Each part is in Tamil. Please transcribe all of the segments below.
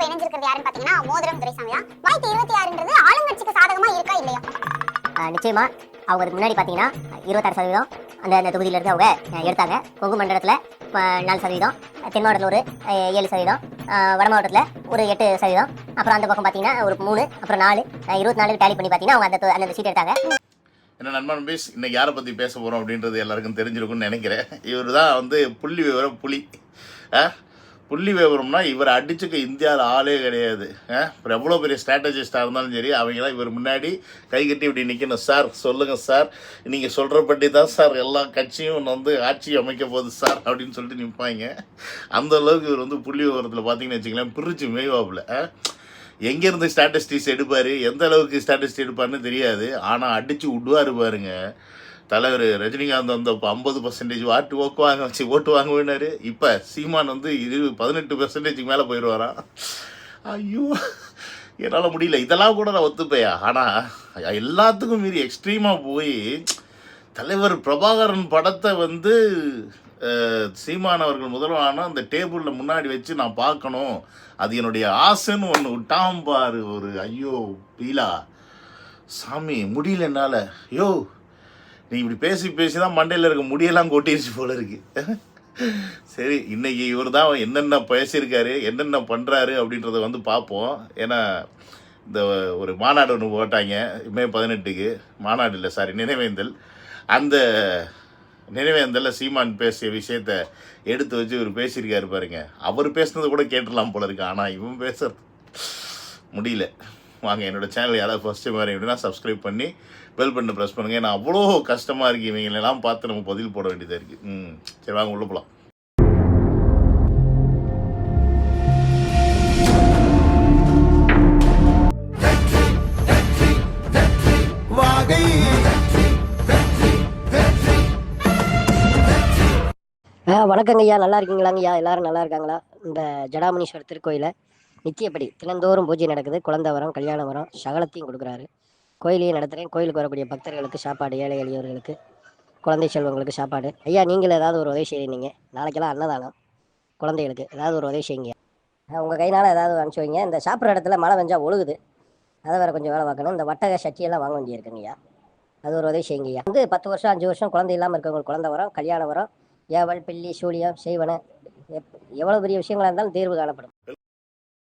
இணைஞ்சிருக்கிறது யாருன்னு பாத்தீங்கன்னா மோதிரம் துரைசாமி தான். 2026ன்றது ஆளுங்கட்சிக்கு சாதகமா இருக்கா இல்லையா? நிச்சயமா அவங்களுக்கு முன்னாடி பார்த்தீங்கன்னா 26% அந்த தொகுதியில இருந்து அவங்க எடுத்தாங்க. கொங்கு மண்டலத்தில் 4%, தென் மாவட்டத்தில் ஒரு 7%, வட மாவட்டத்தில் ஒரு 8%, அப்புறம் அந்த பக்கம் பார்த்தீங்கன்னா ஒரு 3, அப்புறம் 4, 24 டேலி பண்ணி பார்த்தீங்கன்னா அவங்க அந்த சீட் எடுத்தாங்க. என்ன நண்பன் பேஸ் இன்னைக்கு யாரை பற்றி பேச போகிறோம் அப்படின்றது எல்லாருக்கும் தெரிஞ்சிருக்கும்னு நினைக்கிறேன். இவர் தான் வந்து புள்ளி விவரம் புலி. புள்ளி விவரம்னா இவர் அடிச்சுக்க இந்தியாவில் ஆளே கிடையாது. அப்புறம் எவ்வளோ பெரிய ஸ்ட்ராட்டஜிஸ்டாக இருந்தாலும் சரி, அவங்களாம் இவர் முன்னாடி கை கட்டி இப்படி நிற்கணும். சார் சொல்லுங்கள் சார், நீங்கள் சொல்கிறபடி தான் சார் எல்லா கட்சியும் வந்து ஆட்சி அமைக்க போகுது சார் அப்படின்னு சொல்லிட்டு நிற்பாங்க. அந்த அளவுக்கு இவர் வந்து புள்ளி விவரத்தில் பார்த்தீங்கன்னு வச்சுங்களேன் பிரித்து மேய்வாப்பில். எங்கேருந்து ஸ்டாட்டிஸ்டிக்ஸ் எடுப்பார், எந்த அளவுக்கு ஸ்டாட்டிஸ்டிக் எடுப்பார்னு தெரியாது, ஆனால் அடித்து விடுவார் பாருங்க. தலைவர் ரஜினிகாந்த் வந்து அப்போ 50% ஓட்டு வாங்குவினார். இப்போ சீமான் வந்து 18% மேலே போயிடுவாராம். ஐயோ என்னால் முடியல. இதெல்லாம் கூட நான் ஒத்துப்பையா. ஆனால் எல்லாத்துக்கும் மீறி எக்ஸ்ட்ரீமாக போய் தலைவர் பிரபாகரன் படத்தை வந்து சீமான் அவர்கள் முதல்வரான அந்த டேபிளில் முன்னாடி வச்சு நான் பார்க்கணும், அது என்னுடைய ஆசைன்னு ஒன்று விட்டாம் பாரு. ஒரு ஐயோ பீலா சாமி முடியல என்னால். யோ நீ இப்படி பேசி பேசி தான் மண்டையில் இருக்க முடியெல்லாம் கொட்டிடுச்சு போல இருக்கு. சரி, இன்னைக்கு இவர் தான் என்னென்ன பேசியிருக்காரு, என்னென்ன பண்ணுறாரு அப்படின்றத வந்து பார்ப்போம். ஏன்னா இந்த ஒரு மாநாடு ஒன்று போட்டாங்க மே 18க்கு. மாநாடு இல்லை சாரி, நினைவேந்தல். அந்த நினைவேந்தலில் சீமான் பேசிய விஷயத்த எடுத்து வச்சு இவர் பேசியிருக்காரு பாருங்க. அவர் பேசுனது கூட கேட்டுடலாம் போல இருக்கு, ஆனால் இவன் பேச முடியல. வாங்க என்னோடய சேனல் யாராவது ஃபஸ்ட்டு மாதிரி எப்படின்னா சப்ஸ்கிரைப் பண்ணி பெல் பட்டனை ப்ரெஸ் பண்ணுங்கள். ஏன்னா அவ்வளோ கஷ்டமாக இருக்குது இவங்களெல்லாம் பார்த்து நம்ம பதில் போட வேண்டியதாக இருக்குது. சரி வாங்க உள்ள போகலாம். வணக்கங்க ஐயா, நல்லா இருக்கீங்களாங்க ஐயா? எல்லாரும் நல்லா இருக்காங்களா? இந்த ஜடாமுனீஸ்வரர் திருக்கோயிலை நித்தியப்படி தினந்தோறும் பூஜை நடக்குது. குழந்தை வரம், கல்யாண வரம், சகலத்தையும் கொடுக்குறாரு. கோயிலையும் நடத்துகிறேன். கோயிலுக்கு வரக்கூடிய பக்தர்களுக்கு சாப்பாடு, ஏழை எளியவர்களுக்கு, குழந்தை செல்வங்களுக்கு சாப்பாடு. ஐயா நீங்கள் ஏதாவது ஒரு உதவி செய்வீங்க. நாளைக்கெல்லாம் அன்னதானம், குழந்தைகளுக்கு ஏதாவது ஒரு உதவி செய்யுங்க. உங்கள் கையினால் ஏதாவது அனுப்பிச்சி வைங்க. இந்த சாப்பிட்ற இடத்துல மழை வெஞ்சால் ஒழுகுது, அதை வேறு கொஞ்சம் வேலை பார்க்கணும். இந்த வட்டக சட்டியெல்லாம் வாங்க வேண்டியிருக்குங்க ஐயா, அது ஒரு உதவி செய்யுங்க ஐயா. வந்து 10 வருஷம் 5 வருஷம் குழந்தை இல்லாமல் இருக்கவங்களுக்கு குழந்தை வரம், கல்யாண வரம், ஏவல், பில்லி, சூழியம், செய்வன, எவ்வளவு பெரிய விஷயங்களா இருந்தாலும் தீர்வு காணப்படும்.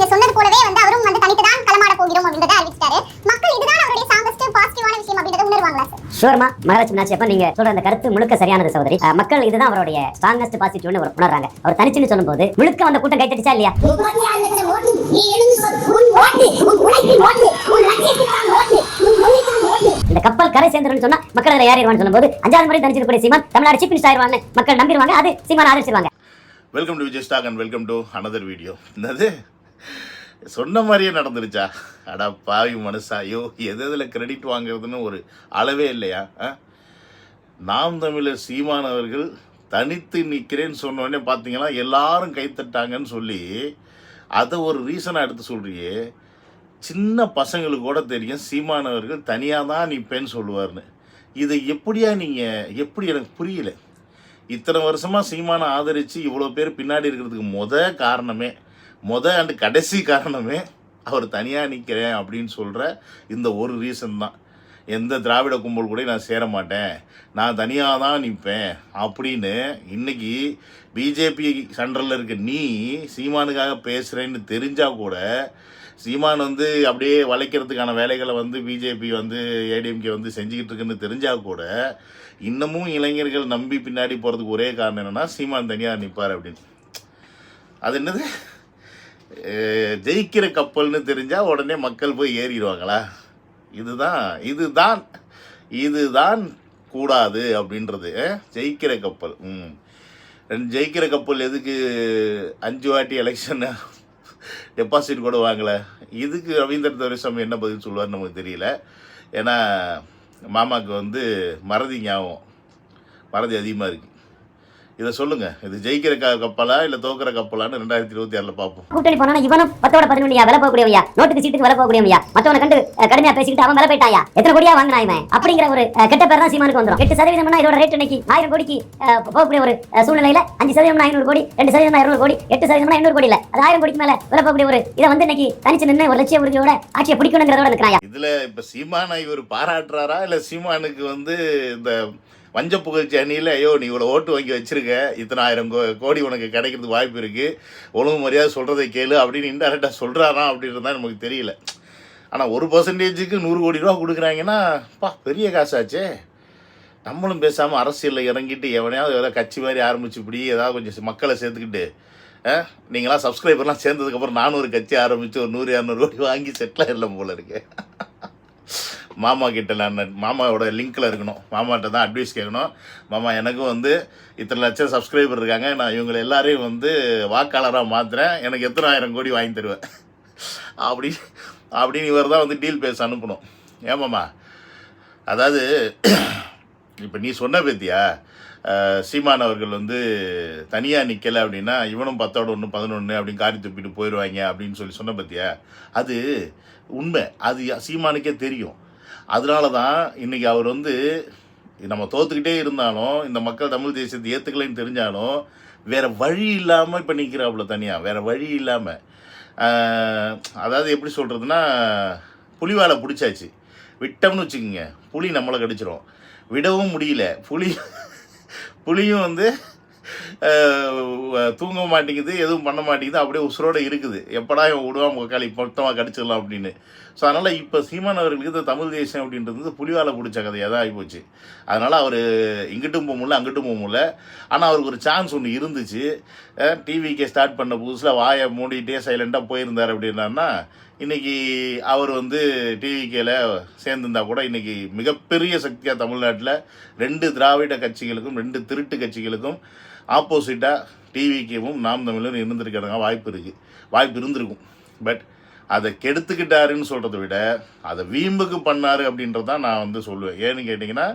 சொன்னது போலவே வந்து அவரும் வந்து தனித்து தான் களமாட போகிறோம் அப்படின்றத அறிவிச்சிட்டாரு. மக்கள் இதுதான் அவருடைய சாங்கஸ்ட் பாசிட்டிவான விஷயம் அப்படின்றத உணர்வாங்களா சார்? ஷூர்மா மகாலட்சுமி நாச்சியப்பா, நீங்க சொல்ற அந்த கருத்து முழுக்க சரியானது சகோதரி. மக்கள் இதுதான் அவருடைய ஸ்ட்ராங்கஸ்ட் பாசிட்டிவ்னு உணர்றாங்க. அவர் தனிச்சுன்னு சொல்லும்போது முழுக்க அந்த கூட்டம் கைத்தடிச்சா இல்லையா? இந்த கப்பல் கரை சேர்ந்துருன்னு சொன்னா மக்கள் அதில் ஏறிடுவான்னு சொல்லும்போது 5வது முறை தனிச்சிருக்கக்கூடிய சீமான் தமிழ்நாடு சீஃப் மினிஸ்டர் ஆயிடுவாங்க, மக்கள் நம்பிடுவாங்க, அது சீமான் ஆதரிச்சிருவாங்க. Welcome to Vijay stock and welcome to another video. என்னது சொன்ன மாதிரியே நடந்துருச்சா? அடா பாவி மனுஷா, ஐயோ எதில் கிரெடிட் வாங்குறதுன்னு ஒரு அளவே இல்லையா? நாம் தமிழர் சீமான் அவர்கள் தனித்து நிற்கிறேன்னு சொன்னோடனே பார்த்தீங்கன்னா எல்லாரும் கைத்தட்டாங்கன்னு சொல்லி அதை ஒரு ரீசனாக எடுத்து சொல்கிறியே. சின்ன பசங்களுக்கு கூட தெரியும் சீமான் அவர்கள் தனியாக தான் நிற்பேன்னு சொல்லுவார்னு. இதை எப்படியா நீங்கள் எப்படி எனக்கு புரியல. இத்தனை வருஷமாக சீமானை ஆதரித்து இவ்வளோ பேர் பின்னாடி இருக்கிறதுக்கு காரணமே அண்டு கடைசி காரணமே அவர் தனியாக நிற்கிறேன் அப்படின்னு சொல்கிற இந்த ஒரு ரீசன் தான். எந்த திராவிட கும்பல் கூட நான் சேர மாட்டேன், நான் தனியாக தான் நிற்பேன் அப்படின்னு இன்னைக்கு பிஜேபி சென்ட்ரலில் இருக்க நீ சீமானுக்காக பேசுகிறேன்னு தெரிஞ்சால் கூட, சீமான் வந்து அப்படியே வளைக்கிறதுக்கான வேலைகளை வந்து பிஜேபி வந்து ஏடிஎம்கே வந்து செஞ்சுக்கிட்டு இருக்குன்னு தெரிஞ்சால் கூட, இன்னமும் இளைஞர்கள் நம்பி பின்னாடி போகிறதுக்கு ஒரே காரணம் என்னென்னா சீமான் தனியாக நிற்பார் அப்படின்னு. அது என்னது, ஜெயிக்கிற கப்பல்னு தெரிஞ்சால் உடனே மக்கள் போய் ஏறிடுவாங்களா? இதுதான் கூடாது அப்படின்றது. ஜெயிக்கிற கப்பல் ஜெயிக்கிற கப்பல் எதுக்கு 5 வாட்டி எலெக்ஷன் டெபாசிட் கூட வாங்கலை? இதுக்கு ரவீந்திர துரைசாமி என்ன பதில் சொல்லுவார்னு நமக்கு தெரியல. ஏன்னா மாமாவுக்கு வந்து மறதி அதிகமாக இருக்குது. இதை சொல்லுங்க, இது ஜெயிக்கிற கப்பலா இல்லை தோக்குற கப்பலான்னு 2026 பார்ப்போம். கூட்டணி போனா இவனும் 10-11 விலை போகக்கூடியவையா, நோட்டுக்கு சீட்டுக்கு விலை போகக்கூடியவையா, மற்றவனை கண்டு கடுமையா பேசிக்கிட்டு அவன் விலை போயிட்டாயா, எத்தனை கோடியா வாங்கினா இவன் அப்படிங்கிற ஒரு கெட்ட பேர் தான் சீமானுக்கு வந்துடும். 8% இதோட ரேட் இன்னைக்கு 1000 கோடிக்கு போகக்கூடிய ஒரு சூழ்நிலையில 5% 500 கோடி, 2% 200 கோடி, 8% 800 கோடி இல்ல, அது 1000 கோடிக்கு மேல விலை போகக்கூடிய ஒரு இதை வந்து இன்னைக்கு தனிச்சு நின்று ஒரு லட்சிய உறுதியோட ஆட்சியை பிடிக்கணுங்கிறதோட இருக்கிறாயா. இதுல இப்ப சீமானை இவர் பாராட்டுறாரா இல்ல சீமானுக்கு வந்து இந்த வஞ்ச புகழ்ச்சி அணியில் ஐயோ நீ இவ்வளோ ஓட்டு வாங்கி வச்சிருக்க, இத்தனை 1000 கோடி உனக்கு கிடைக்கிறதுக்கு வாய்ப்பு இருக்குது, ஒழுங்கு மரியாதை சொல்கிறதை கேளு அப்படின்னு இன்டெரக்டாக சொல்கிறாரா அப்படின்றது தான் நமக்கு தெரியல. ஆனால் 1%க்கு 100 கோடி ரூபா கொடுக்குறாங்கன்னா பெரிய காசாச்சே. நம்மளும் பேசாமல் அரசியலில் இறங்கிட்டு எவனையாவது ஏதாவது கட்சி மாதிரி ஆரம்பிச்சு இப்படி ஏதாவது கொஞ்சம் மக்களை சேர்த்துக்கிட்டு நீங்களாம் சப்ஸ்கிரைபர்லாம் சேர்ந்ததுக்கப்புறம் நானும் ஒரு கட்சி ஆரம்பித்து ஒரு 100-200 கோடி வாங்கி செட்டில் இல்லை போல இருக்கேன். மாமா கிட்ட நான் மாமாவோட லிங்க்கில் இருக்கணும், மாமாட்ட தான் அட்வைஸ் கேட்கணும். மாமா எனக்கும் வந்து இத்தனை லட்சம் சப்ஸ்கிரைபர் இருக்காங்க, நான் இவங்களை எல்லாரையும் வந்து வாக்காளராக மாற்றுறேன், எனக்கு எத்தனை 1000 கோடி வாங்கி தருவேன் அப்படின்னு இவர் தான் வந்து டீல் பேச அனுப்பணும். ஏமாம்மா, அதாவது இப்போ நீ சொன்ன பத்தியா சீமான் அவர்கள் வந்து தனியாக நிற்கலை அப்படின்னா இவனும் 10-1 11 அப்படின்னு காரி துப்பிட்டு போயிடுவாங்க அப்படின்னு சொன்ன பத்தியா, அது உண்மை, அது சீமானுக்கே தெரியும். அதனால தான் இன்றைக்கி அவர் வந்து நம்ம தோற்றுக்கிட்டே இருந்தாலும் இந்த மக்கள் தமிழ் தேசியத்தை ஏற்றுக்கலைன்னு தெரிஞ்சாலும் வேறு வழி இல்லாமல் இப்போ நிற்கிறாப்புல தனியாக, வேறு வழி இல்லாமல். அதாவது எப்படி சொல்கிறதுனா, புலிவாலை பிடிச்சாச்சு, விட்டோம்னு வச்சுக்கோங்க புலி நம்மளை கடிச்சிரும், விடவும் முடியல. புலியும் வந்து தூங்க மாட்டேங்குது, எதுவும் பண்ண மாட்டேங்குது, அப்படியே உசுரோடு இருக்குது, எப்படா இவன் விடுவான் முக்காளி மொத்தமாக கடிச்சிடலாம் அப்படின்னு. ஸோ அதனால் இப்போ சீமான் அவர்களுக்கு இந்த தமிழ் தேசம் அப்படின்றது புலிவாலை பிடிச்ச கதையாக தான் ஆகிப்போச்சு. அதனால் அவர் இங்கிட்டும் போக முடியல அங்கிட்டும் போக முடியல. ஆனால் அவருக்கு ஒரு சான்ஸ் ஒன்று இருந்துச்சு. டிவிக்கே ஸ்டார்ட் பண்ண புதுசில் வாயை மூடிட்டே சைலண்ட்டாக போயிருந்தார் அப்படின்னாருன்னா இன்றைக்கி அவர் வந்து டிவிக்கேல சேர்ந்துருந்தா கூட இன்றைக்கி மிகப்பெரிய சக்தியாக தமிழ்நாட்டில் 2 திராவிட கட்சிகளுக்கும் 2 திருட்டு கட்சிகளுக்கும் ஆப்போசிட்டாக டிவிக்கேவும் நாம் தமிழரும் இருந்திருக்கிறாங்க, வாய்ப்பு இருந்திருக்கும். பட் அதை கெடுத்துக்கிட்டாருன்னு சொல்கிறத விட அதை வீம்புக்கு பண்ணார் அப்படின்றது தான் நான் வந்து சொல்லுவேன். ஏன்னு கேட்டிங்கன்னா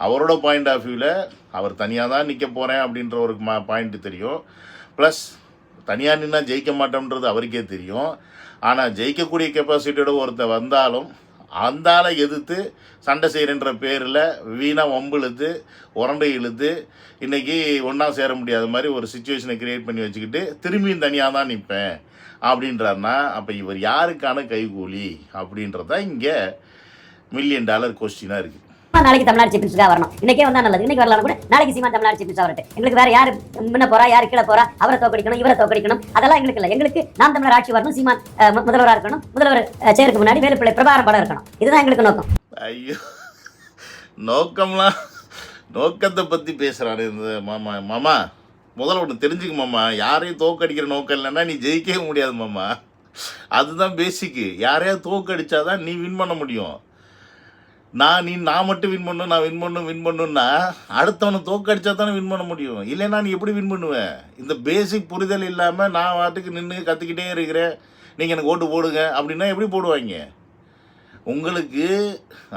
அவரோட பாயிண்ட் ஆஃப் வியூவில் அவர் தனியாக தான் நிற்க போகிறேன் அப்படின்ற ஒரு பாயிண்ட்டு தெரியும். ப்ளஸ் தனியாக நின்னா ஜெயிக்க மாட்டோம்ன்றது அவருக்கே தெரியும். ஆனால் ஜெயிக்கக்கூடிய கெப்பாசிட்டியோட ஒருத்தர் வந்தாலும் அந்த ஆளை எதிர்த்து சண்டை செய்கிறன்ற பேரில் வீணாக வம்பு இழுத்து உரண்டை இழுத்து இன்றைக்கி ஒன்றா சேர முடியாத மாதிரி ஒரு சுச்சுவேஷனை க்ரியேட் பண்ணி வச்சுக்கிட்டு திரும்பியும் தனியாக தான் நிற்பேன் அப்படின்றாருன்னா அப்போ இவர் யாருக்கான கைகூலி அப்படின்றது தான் இங்கே $1,000,000 கொஸ்டினாக இருக்குது. நாளைக்கு தமிழ்நாடு சீஃப் மினிஸ்டராக வரணும், இன்னைக்கே வந்தா நல்லது, இன்னைக்கு வரலாம் கூட நாளைக்கு சீமான் தமிழ்நாடு சீஃப் மினிஸ்டர் வரட்டும். எங்களுக்கு வேற யார் முன்ன போறா யார் கீழே போறா, அவரை தோக்கடிக்கணும் இவரை தோக்கடிக்கணும் அதெல்லாம் எங்களுக்கு இல்லை. எங்களுக்கு நாம் தமிழர் ஆட்சி வரணும், சீமான் முதல்வராக இருக்கணும், முதல்வர் சேருக்கு முன்னாடி வேலுப்பிள்ளை பிரபாரம் படம் இருக்கணும், இதுதான் எங்களுக்கு நோக்கம். ஐயோ, நோக்கத்தை பற்றி பேசுகிறாரு இந்த மாமா. முதல்ல ஒன்று தெரிஞ்சுக்க மாமா, யாரையும் தோக்கடிக்கிற நோக்கம் இல்லைன்னா நீ ஜெயிக்கவே முடியாது மாமா. அதுதான் பேசிக்கு. யாரையாவது தோக்கடிச்சாதான் நீ வின் பண்ண முடியும். நான் மட்டும் வின் பண்ணணும், நான் வின் பண்ணுன்னா அடுத்தவனை தோக்கடிச்சா தானே வின் பண்ண முடியும். இல்லைன்னா நீ எப்படி வின் பண்ணுவேன்? இந்த பேசிக் புரிதல் இல்லாமல் நான் வாட்டுக்கு நின்று கற்றுக்கிட்டே இருக்கிறேன், நீங்கள் எனக்கு ஓட்டு போடுங்க அப்படின்னா எப்படி போடுவாங்க? உங்களுக்கு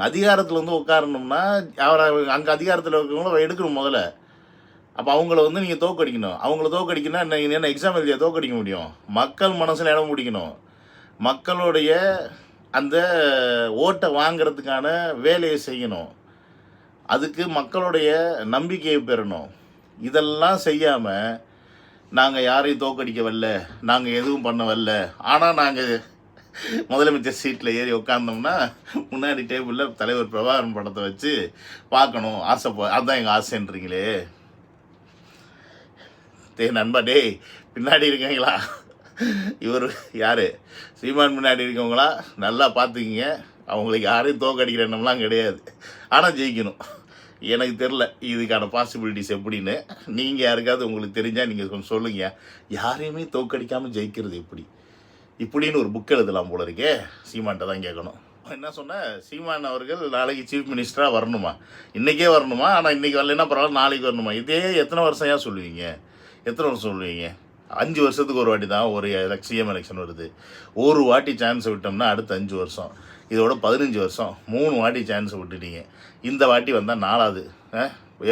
அதிகாரத்தில் வந்து உட்காரணும்னா அவரை அங்கே அதிகாரத்தில் இருக்கிறவங்கள எடுக்கணும் முதல்ல. அப்போ அவங்கள வந்து நீங்கள் தோக்கடிக்கணும். அவங்கள தோக்கடிக்கணும்னா என்ன எக்ஸாம் எழுதியா தோக்கடிக்க முடியும்? மக்கள் மனசில் இடம் பிடிக்கணும், மக்களுடைய அந்த ஓட்டை வாங்கிறதுக்கான வேலையை செய்யணும், அதுக்கு மக்களுடைய நம்பிக்கையை பெறணும். இதெல்லாம் செய்யாமல் நாங்கள் யாரையும் தோக்கடிக்க வரல, நாங்கள் எதுவும் பண்ண வரல, ஆனால் நாங்கள் முதலமைச்சர் சீட்டில் ஏறி உட்காந்தோம்னா முன்னாடி டேபிளில் தலைவர் பிரபாகரன் படத்தை வச்சு பார்க்கணும் அதுதான் எங்கள் ஆசைன்றீங்களே. நண்பா டேய், பின்னாடி இருக்கீங்களா? இவர் யார்? சீமான் முன்னாடி இருக்கவங்களா? நல்லா பார்த்துக்கிங்க. அவங்களுக்கு யாரையும் தோக்கடிக்கிற எண்ணம்லாம் கிடையாது, ஆனால் ஜெயிக்கணும். எனக்கு தெரில இதுக்கான பாசிபிலிட்டிஸ் எப்படின்னு. நீங்கள் யாருக்காவது உங்களுக்கு தெரிஞ்சால் நீங்கள் கொஞ்சம் சொல்லுங்கள். யாரையுமே தோக்கடிக்காமல் ஜெயிக்கிறது இப்படின்னு ஒரு புக் எழுதலாம் போல இருக்கே. சீமான்கிட்ட தான் கேட்கணும். என்ன சொன்னேன், சீமான் அவர்கள் நாளைக்கு சீஃப் மினிஸ்டராக வரணுமா? இன்றைக்கே வரணுமா? ஆனால் இன்றைக்கி வரலைன்னா பரவாயில்ல, நாளைக்கு வரணுமா? இதே எத்தனை வருஷம் ஏன் சொல்லுவீங்க? எத்தனை வருஷம் சொல்லுவீங்க? 5 வருஷத்துக்கு ஒரு வாட்டி தான் ஒரு சிஎம் எலெக்ஷன் வருது. ஒரு வாட்டி சான்ஸ் விட்டோம்னா அடுத்த 5 வருஷம், இதோட 15 வருஷம், 3 வாட்டி சான்ஸ் விட்டுட்டீங்க. இந்த வாட்டி வந்தால் 4வது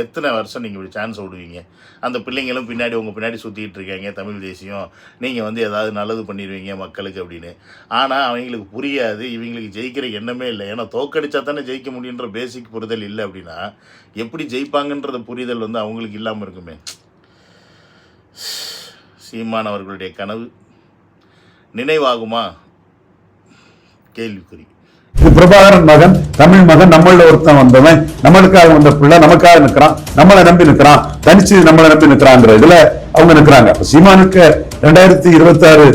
எத்தனை வருஷம் நீங்கள் இப்படி சான்ஸ் விடுவீங்க? அந்த பிள்ளைங்களும் பின்னாடி உங்கள் பின்னாடி சுற்றிக்கிட்டு இருக்காங்க, தமிழ் தேசியம் நீங்கள் வந்து ஏதாவது நல்லது பண்ணிடுவீங்க மக்களுக்கு அப்படின்னு. ஆனால் அவங்களுக்கு புரியாது, இவங்களுக்கு ஜெயிக்கிற எண்ணமே இல்லை. ஏன்னா தோக்கடிச்சா தானே ஜெயிக்க முடியுன்ற பேசிக் புரிதல் இல்லை அப்படின்னா எப்படி ஜெயிப்பாங்கன்றத புரிதல் வந்து அவங்களுக்கு இல்லாமல் இருக்குமே. சீமான் அவர்களுடைய கனவு நினைவாகுமா? கேள்விக்குறி. இது பிரபாகரன் மகன், தமிழ் மகன், நம்மள ஒருத்தன் வந்தவன், நம்மளுக்காக வந்த பிள்ளை, நமக்காக நிற்கிறான், நம்மளை நம்பி நிற்கிறான், தனிச்சு நம்மளை நம்பி நிற்கிறாங்கிற இதுல அவங்க நிற்கிறாங்க. சீமானுக்கு 2026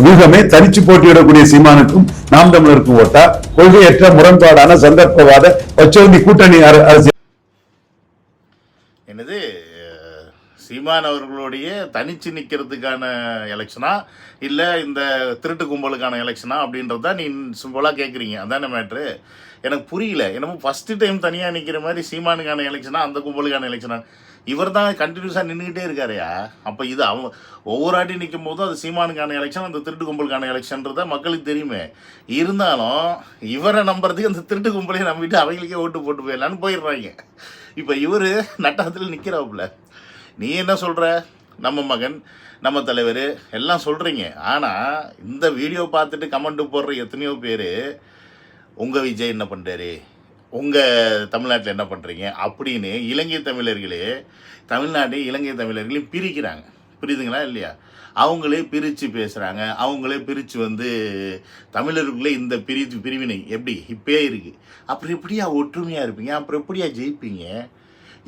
வியூகமே தனிச்சு போட்டியிடக்கூடிய சீமானுக்கும் நாம் தமிழருக்கும் ஓட்டா, கொள்கையற்ற முரண்பாடான சந்தர்ப்பவாத பச்சோந்தி கூட்டணி அரசியல். என்னது சீமான் அவர்களுடைய தனிச்சு நிற்கிறதுக்கான எலெக்ஷனா இல்லை இந்த திருட்டு கும்பலுக்கான எலெக்ஷனா அப்படின்றது தான் நீ சிம்பிளாக கேட்குறீங்க. அதான மேட்ரு? எனக்கு புரியல. என்னமோ ஃபஸ்ட்டு டைம் தனியாக நிற்கிற மாதிரி சீமானுக்கான எலெக்ஷனா அந்த கும்பலுக்கான எலெக்ஷனா? இவர் தான் கண்டினியூஸாக நின்றுக்கிட்டே இருக்காருயா. அப்போ இது ஒவ்வொரு ஆட்டி நிற்கும் போதும் அது சீமானுக்கான எலெக்ஷன், அந்த திருட்டு கும்பலுக்கான எலெக்ஷன்றத மக்களுக்கு தெரியுமே. இருந்தாலும் இவரை நம்புறதுக்கு அந்த திருட்டு கும்பலையும் நம்பிட்டு அவங்களுக்கே ஓட்டு போட்டு போயிடலான்னு போயிடுறாங்க. இப்போ இவர் நட்டத்தில் நிற்கிறாப்புல. நீ என்ன சொல்கிற? நம்ம மகன், நம்ம தலைவர் எல்லாம் சொல்கிறீங்க. ஆனால் இந்த வீடியோ பார்த்துட்டு கமெண்ட்டு போடுற எத்தனையோ பேர் உங்கள் விஜய் என்ன பண்ணுறாரு, உங்கள் தமிழ்நாட்டில் என்ன பண்ணுறீங்க அப்படின்னு இலங்கை தமிழர்களே தமிழ்நாட்டை இலங்கை தமிழர்களையும் பிரிக்கிறாங்க. புரியுதுங்களா இல்லையா? அவங்களே பிரித்து பேசுகிறாங்க. அவங்களே பிரித்து வந்து தமிழர்களுக்குள்ளே இந்த பிரிவினை எப்படி இப்பயே இருக்குது. அப்புறம் எப்படியா ஒற்றுமையாக இருப்பீங்க? அப்புறம் எப்படியா ஜெயிப்பீங்க?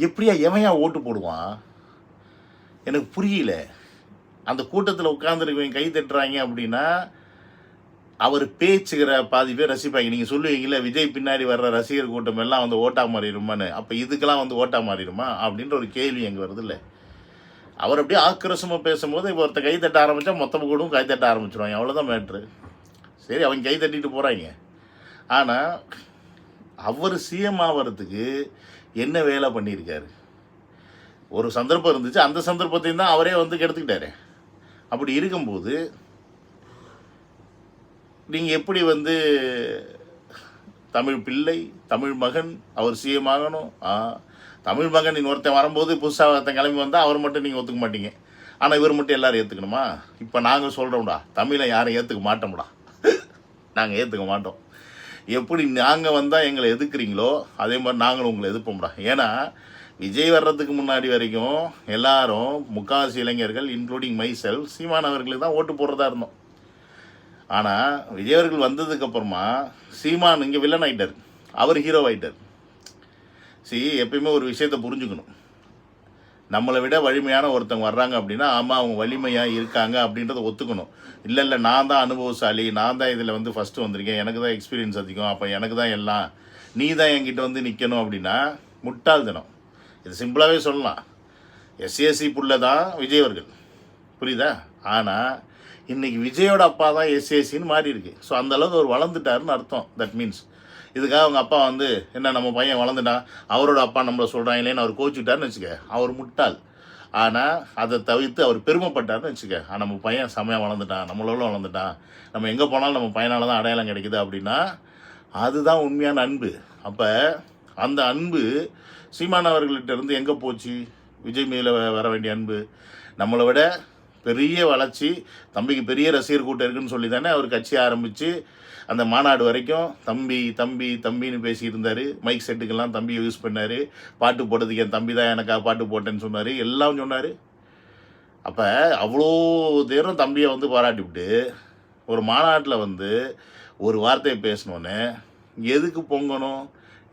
எப்படியா எவையா ஓட்டு போடுவான்? எனக்கு புரியல. அந்த கூட்டத்தில் உட்காந்துருக்கவங்க கை தட்டுறாங்க அப்படின்னா அவர் பேச்சுக்கிற பாதி பேர் ரசிப்பாங்க. நீங்கள் சொல்லுவீங்களே விஜய் பின்னாடி வர்ற ரசிகர் கூட்டம் எல்லாம் வந்து ஓட்டா மாறிடுமான்னு. அப்போ இதுக்கெல்லாம் வந்து ஓட்டா மாறிடுமா அப்படின்ற ஒரு கேள்வி அங்கே வருது இல்லை? அவர் அப்படியே ஆக்ரோஷமாக பேசும்போது இப்போ ஒருத்தர் கை தட்ட ஆரம்பித்தா மொத்தம் கூடும் கை தட்ட ஆரம்பிச்சிடுவாங்க. அவ்வளோதான் மேட்ரு. சரி, அவங்க கை தட்டிட்டு போகிறாங்க. ஆனால் அவர் சிஎம் ஆகிறதுக்கு என்ன வேலை பண்ணியிருக்காரு? ஒரு சந்தர்ப்பம் இருந்துச்சு, அந்த சந்தர்ப்பத்தையும் தான் அவரே வந்து கெடுத்துக்கிட்டாரு. அப்படி இருக்கும்போது நீங்கள் எப்படி வந்து தமிழ் பிள்ளை, தமிழ் மகன், அவர் சிஎம் ஆகணும்? தமிழ் மகன் இன்னொருத்தன் வரும்போது புதுசாக ஒருத்தன் கிளம்பி வந்தால் அவர் மட்டும் நீங்கள் ஒத்துக்க மாட்டீங்க. ஆனால் இவர் மட்டும் எல்லோரும் ஏற்றுக்கணுமா? இப்போ நாங்கள் சொல்கிறோம்டா, தமிழை யாரும் ஏற்றுக்க மாட்டோம்டா. நாங்கள் ஏற்றுக்க மாட்டோம். எப்படி நாங்கள் வந்தால் எங்களை எதுக்குறீங்களோ அதே மாதிரி நாங்களும் உங்களை எதிர்ப்போம்டா. ஏன்னா விஜய் வர்றதுக்கு முன்னாடி வரைக்கும் எல்லாரும் முக்காவாசி இளைஞர்கள் இன்க்ளூடிங் மை செல்ஃப் சீமான் அவர்களுக்கு தான் ஓட்டு போடுறதா இருந்தோம். ஆனால் விஜய் அவர்கள் வந்ததுக்கப்புறமா சீமான் இங்கே வில்லன் ஆகிட்டார், அவர் ஹீரோ ஆகிட்டார். எப்பயுமே ஒரு விஷயத்தை புரிஞ்சுக்கணும். நம்மளை விட வலிமையான ஒருத்தவங்க வர்றாங்க அப்படின்னா ஆமாம் அவங்க வலிமையாக இருக்காங்க அப்படின்றத ஒத்துக்கணும். இல்லை நான் தான் அனுபவசாலி, நான் தான் இதில் வந்து ஃபஸ்ட்டு வந்திருக்கேன், எனக்கு தான் எக்ஸ்பீரியன்ஸ் அதிகம், அப்போ எனக்கு தான் எல்லாம், நீ தான் என்கிட்ட வந்து நிற்கணும் அப்படின்னா முட்டாள்தனம். இது சிம்பிளாகவே சொல்லலாம். எஸ்ஏசி புள்ள தான் விஜய் அவர்கள், புரியுதா? ஆனால் இன்றைக்கி விஜயோட அப்பா தான் எஸ்ஏசின்னு மாறி இருக்கு. ஸோ அந்தளவுக்கு அவர் வளர்ந்துட்டாருன்னு அர்த்தம். தட் மீன்ஸ் இதுக்காக அவங்க அப்பா வந்து என்ன நம்ம பையன் வளர்ந்துட்டான், அவரோட அப்பா நம்மளை சொல்கிறாங்களேன்னு அவர் கோச்சிக்கிட்டாருன்னு வச்சுக்க, அவர் முட்டாள். ஆனால் அதை தவிர்த்து அவர் பெருமைப்பட்டார்னு வச்சுக்க, நம்ம பையன் செமையாக வளர்ந்துட்டான், நம்மளோட வளர்ந்துட்டான், நம்ம எங்கே போனாலும் நம்ம பையனால் தான் அடையாளம் கிடைக்குது அப்படின்னா அதுதான் உண்மையான அன்பு. அப்போ அந்த அன்பு சீமான் அவர்கள்ட்ட இருந்து எங்கே போச்சு? விஜய் மேலே வர வேண்டிய அன்பு. நம்மளை விட பெரிய வளர்ச்சி, தம்பிக்கு பெரிய ரசிகர் கூட்டம் இருக்குன்னு சொல்லி தானே அவர் கட்சி ஆரம்பித்து அந்த மாநாடு வரைக்கும் தம்பி தம்பி தம்பின்னு பேசிகிட்டு இருந்தார். மைக் செட்டுக்கெல்லாம் தம்பியை யூஸ் பண்ணார். பாட்டு போட்டதுக்கு என் தம்பி தான் எனக்காக பாட்டு போட்டேன்னு சொன்னார், எல்லாம் சொன்னார். அப்போ அவ்வளோ நேரம் தம்பியை வந்து பாராட்டிவிட்டு ஒரு மாநாட்டில் வந்து ஒரு வார்த்தையை பேசணுன்னு எதுக்கு பொங்கணும்,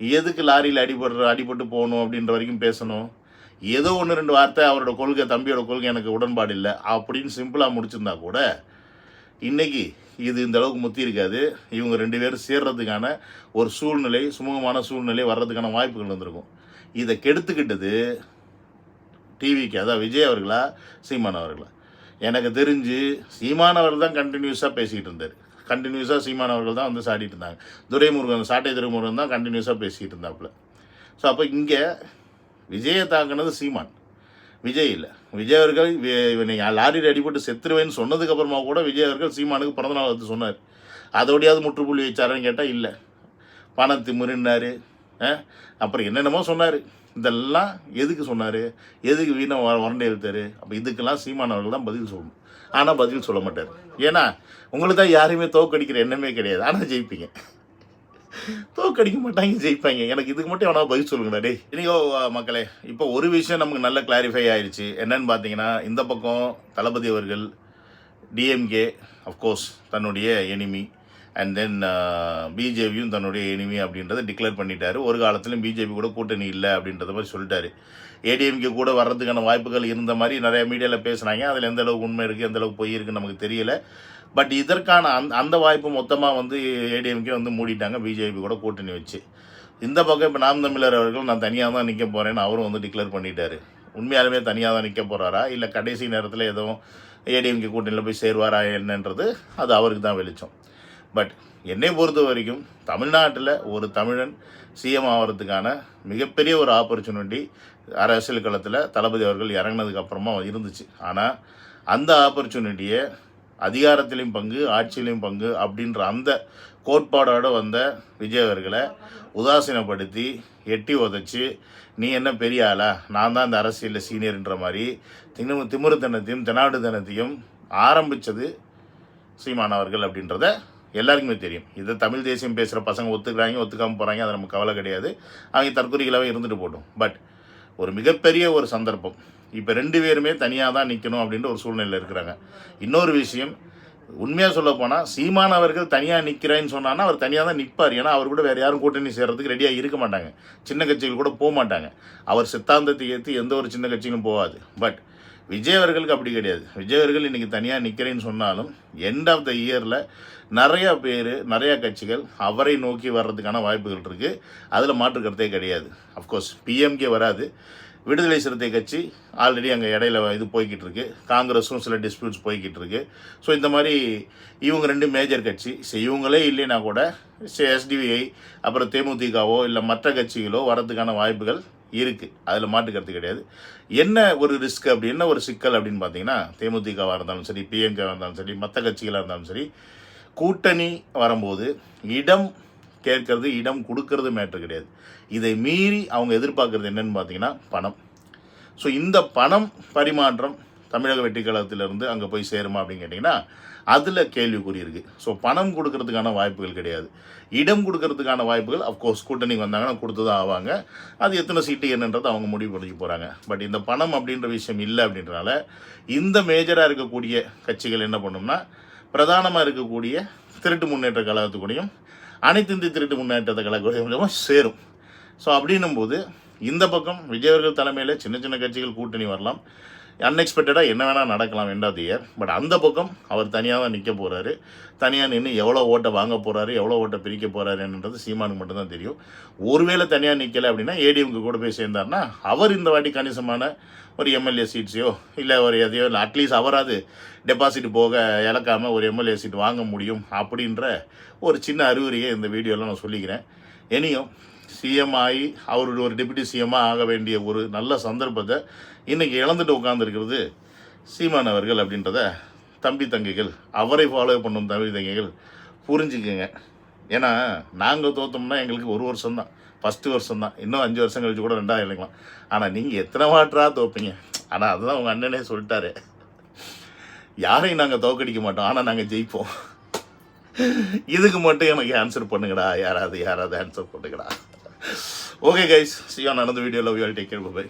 எதுக்கு லாரியில் அடிபட்டு போகணும் அப்படின்ற வரைக்கும் பேசணும்? ஏதோ 1-2 வார்த்தை அவரோட கொள்கை, தம்பியோட கொள்கை எனக்கு உடன்பாடு இல்லை அப்படின்னு சிம்பிளாக முடிச்சிருந்தா கூட இன்றைக்கி இது இந்த அளவுக்கு முத்தி இருக்காது. இவங்க 2 பேரும் சேர்றதுக்கான ஒரு சூழ்நிலை, சுமூகமான சூழ்நிலை வர்றதுக்கான வாய்ப்புகள் வந்திருக்கும். இதை கெடுத்துக்கிட்டது டிவிக்கு, அதாவது விஜய் அவர்களா சீமான் அவர்களா? எனக்கு தெரிஞ்சு சீமான் அவர்கள் தான் கண்டினியூஸாக பேசிக்கிட்டு இருந்தார். கண்டினியூஸாக சீமான் அவர்கள் தான் வந்து சாட்டிகிட்டு இருந்தாங்க. துரைமுருகன், சாட்டை துரைமுருகன் தான் கண்டினியூஸாக பேசிக்கிட்டு இருந்தாப்புல. ஸோ அப்போ இங்கே விஜயை தாக்குனது சீமான், விஜய் இல்லை. விஜய் அவர்கள் லாரியில் அடிபட்டு செத்துருவேன்னு சொன்னதுக்கப்புறமா கூட விஜய் அவர்கள் சீமானுக்கு பிறந்தநாள் வந்து சொன்னார். அதோடையாவது முற்றுப்புள்ளி வச்சாருன்னு கேட்டால் இல்லை. பணத்து முறினார், அப்புறம் என்னென்னமோ சொன்னார். இதெல்லாம் எதுக்கு சொன்னார், எதுக்கு வீணை வறண்டை எழுத்தார்? அப்போ இதுக்கெல்லாம் சீமான் அவர்கள் தான் பதில் சொல்லணும். ஆனால் பதில் சொல்ல மாட்டார். ஏன்னா உங்களுக்கு தான் யாரையுமே தோக்கடிக்கிற எண்ணமே கிடையாது. ஆனால் ஜெயிப்பீங்க, தோக்கடிக்க மாட்டாங்க, ஜெயிப்பாங்க. எனக்கு இதுக்கு மட்டும் எவனா பதில் சொல்லுங்கடா டே. இனியோ மக்களே, இப்போ ஒரு விஷயம் நமக்கு நல்ல கிளாரிஃபை ஆயிடுச்சு. என்னன்னு பார்த்தீங்கன்னா, இந்த பக்கம் தளபதி அவர்கள் டிஎம்கே அஃப்கோர்ஸ் தன்னுடைய எனிமி, அண்ட் தென் பிஜேபியும் தன்னுடைய எனிமி அப்படின்றத டிக்ளேர் பண்ணிட்டாரு. ஒரு காலத்துலையும் பிஜேபி கூட கூட்டணி இல்லை அப்படின்றத மாதிரி சொல்லிட்டாரு. ஏடிஎம்கே கூட வர்றதுக்கான வாய்ப்புகள் இருந்த மாதிரி நிறைய மீடியாவில் பேசுனாங்க. அதில் எந்த அளவுக்கு உண்மை இருக்குது, எந்த அளவுக்கு பொய் இருக்குன்னு நமக்கு தெரியல. பட் இதற்கான அந்த வாய்ப்பு மொத்தமாக வந்து ஏடிஎம்கே வந்து மூடிட்டாங்க, பிஜேபி கூட கூட்டணி வச்சு. இந்த பக்கம் இப்போ நாம் தமிழர் அவர்கள் நான் தனியாக தான் நிற்க போகிறேன்னு அவரும் வந்து டிக்ளேர் பண்ணிட்டாரு. உண்மையாலுமே தனியாக தான் நிற்க போகிறாரா, இல்லை கடைசி நேரத்தில் எதுவும் ஏடிஎம்கே கூட்டணியில் போய் சேருவாரா என்னன்றது அது அவருக்கு தான் வெளிச்சம். பட் என்னை பொறுத்த வரைக்கும் தமிழ்நாட்டில் ஒரு தமிழன் சிஎம் ஆகிறதுக்கான மிகப்பெரிய ஒரு ஆப்பர்ச்சுனிட்டி அரசியல் களத்தில் தளபதி அவர்கள் இறங்கினதுக்கு அப்புறமா இருந்துச்சு. ஆனால் அந்த ஆப்பர்ச்சுனிட்டியை அதிகாரத்திலையும் பங்கு, ஆட்சியிலையும் பங்கு அப்படின்ற அந்த கோட்பாடோடு வந்த விஜய் அவர்களை உதாசீனப்படுத்தி எட்டி உதச்சி, நீ என்ன பெரிய ஆளா, நான் தான் இந்த அரசியலில் சீனியர்ன்ற மாதிரி திமிருத்தனத்தையும் தெனாடுத்தனத்தையும் ஆரம்பித்தது சீமான் அவர்கள் அப்படின்றத எல்லாருக்குமே தெரியும். இதை தமிழ் தேசியம் பேசுகிற பசங்க ஒத்துக்கிறாங்க, ஒத்துக்காமல் போகிறாங்க, அது நமக்கு கவலை கிடையாது. அவங்க தற்கொலைகளாகவே இருந்துட்டு போட்டோம். பட் ஒரு மிகப்பெரிய ஒரு சந்தர்ப்பம், இப்போ 2 பேருமே தனியாக தான் நிற்கணும் அப்படின்ற ஒரு சூழ்நிலையில் இருக்கிறாங்க. இன்னொரு விஷயம், உண்மையாக சொல்ல போனால் சீமான் அவர்கள் தனியாக நிற்கிறேன்னு சொன்னான்னா அவர் தனியாக தான் நிற்பார். ஏன்னா அவர் கூட வேறு யாரும் கூட்டணி சேர்றதுக்கு ரெடியாக இருக்க மாட்டாங்க, சின்ன கட்சிகள் கூட போக மாட்டாங்க. அவர் சித்தாந்தத்தை ஏற்றி எந்த ஒரு சின்ன கட்சிகளும் போகாது. பட் விஜய் அவர்களுக்கு அப்படி கிடையாது. விஜய் அவர்கள் இன்றைக்கி தனியாக நிற்கிறேன்னு சொன்னாலும் எண்ட் ஆஃப் த இயரில் நிறையா பேர், நிறையா கட்சிகள் அவரை நோக்கி வர்றதுக்கான வாய்ப்புகள் இருக்குது. அதில் மாற்று கருத்தே கிடையாது. அஃப்கோர்ஸ் பிஎம்கே வராது, விடுதலை சிறுத்தை கட்சி ஆல்ரெடி அங்கே இடையில இது போய்கிட்டு இருக்கு, காங்கிரஸும் சில டிஸ்பியூட்ஸ் போய்கிட்டு இருக்கு. ஸோ இந்த மாதிரி இவங்க 2 மேஜர் கட்சி, இவங்களே இல்லைன்னா கூட எஸ்டிவிஐ அப்புறம் தேமுதிகவோ இல்லை மற்ற கட்சிகளோ வரதுக்கான வாய்ப்புகள் இருக்குது. அதில் மாட்டுக்கிறது கிடையாது. என்ன ஒரு ரிஸ்க் அப்படின்னா, ஒரு சிக்கல் அப்படின்னு பார்த்தீங்கன்னா, தேமுதிகவாக இருந்தாலும் சரி, பிஎம்கேவாக இருந்தாலும் சரி, மற்ற கட்சிகளாக இருந்தாலும் சரி, கூட்டணி வரும்போது இடம் கேட்கறது, இடம் கொடுக்கறது மேட்ரு கிடையாது. இதை மீறி அவங்க எதிர்பார்க்குறது என்னன்னு பார்த்தீங்கன்னா பணம். ஸோ இந்த பணம் பரிமாற்றம் தமிழக வெற்றி கழகத்திலிருந்து அங்கே போய் சேருமா அப்படின்னு கேட்டிங்கன்னா அதில் கேள்விக்குறி இருக்குது. ஸோ பணம் கொடுக்கறதுக்கான வாய்ப்புகள் கிடையாது. இடம் கொடுக்கறதுக்கான வாய்ப்புகள் அஃப்கோர்ஸ் கூட்டணிக்கு வந்தாங்கன்னா கொடுத்து தான் ஆவாங்க. அது எத்தனை சீட்டு என்னன்றது அவங்க முடிவு பண்ணிக்க போகிறாங்க. பட் இந்த பணம் அப்படின்ற விஷயம் இல்லை அப்படின்றனால இந்த மேஜராக இருக்கக்கூடிய கட்சிகள் என்ன பண்ணும்னா, பிரதானமாக இருக்கக்கூடிய திருட்டு முன்னேற்ற கழகத்துக்கூடையும் அனைத்து இந்திய திருட்டு முன்னேற்ற கழகத்துக்கூடையும் சேரும். ஸோ அப்படின்னும்போது இந்த பக்கம் விஜய் அவர்கள் தலைமையில் சின்ன சின்ன கட்சிகள் கூட்டணி வரலாம், அன்எக்ஸ்பெக்டடாக என்ன வேணால் நடக்கலாம் end of the year. But அந்த பக்கம் அவர் தனியாக தான் நிற்க போகிறாரு. தனியாக நின்று எவ்வளோ ஓட்டை வாங்க போகிறாரு, எவ்வளோ ஓட்டை பிரிக்க போகிறாருன்றது சீமானுக்கு மட்டும்தான் தெரியும். ஒருவேளை தனியாக நிற்கலை அப்படின்னா ஏடிஎம்க்கு கூட போய் சேர்ந்தார்னா அவர் இந்த வாட்டி கணிசமான ஒரு எம்எல்ஏ சீட்ஸையோ இல்லை ஒரு எதையோ இல்லை அட்லீஸ்ட் அவராது டெபாசிட் போக இழக்காமல் ஒரு எம்எல்ஏ சீட் வாங்க முடியும் அப்படின்ற ஒரு சின்ன அறிகுறியை இந்த வீடியோவில் நான் சொல்லிக்கிறேன். இனியும் சிஎம் ஆகி அவருடைய ஒரு டெப்யூட்டி சிஎம்மாக ஆக வேண்டிய ஒரு நல்ல சந்தர்ப்பத்தை இன்றைக்கி இழந்துட்டு உட்காந்துருக்கிறது சீமான் அவர்கள் அப்படின்றத தம்பி தங்கைகள், அவரை ஃபாலோ பண்ணும் தம்பி தங்கைகள் புரிஞ்சுக்குங்க. ஏன்னா நாங்கள் தோற்றோம்னா எங்களுக்கு 1 வருஷம் தான், ஃபஸ்ட்டு வருஷம் தான், இன்னும் 5 வருஷம் கழிச்சு கூட 2ஆக இணைக்கலாம். ஆனால் நீங்கள் எத்தனை வாட்டரா தோப்பீங்க. ஆனால் அதுதான் உங்கள் அண்ணனே சொல்லிட்டாரு, யாரையும் நாங்கள் தோக்கடிக்க மாட்டோம், ஆனால் நாங்கள் ஜெயிப்போம். இதுக்கு மட்டும் எனக்கு ஆன்சர் பண்ணுங்கடா, யாராவது ஆன்சர் பண்ணுங்கடா. Okay guys, see you on another video. Love you all. Take care. Bye bye.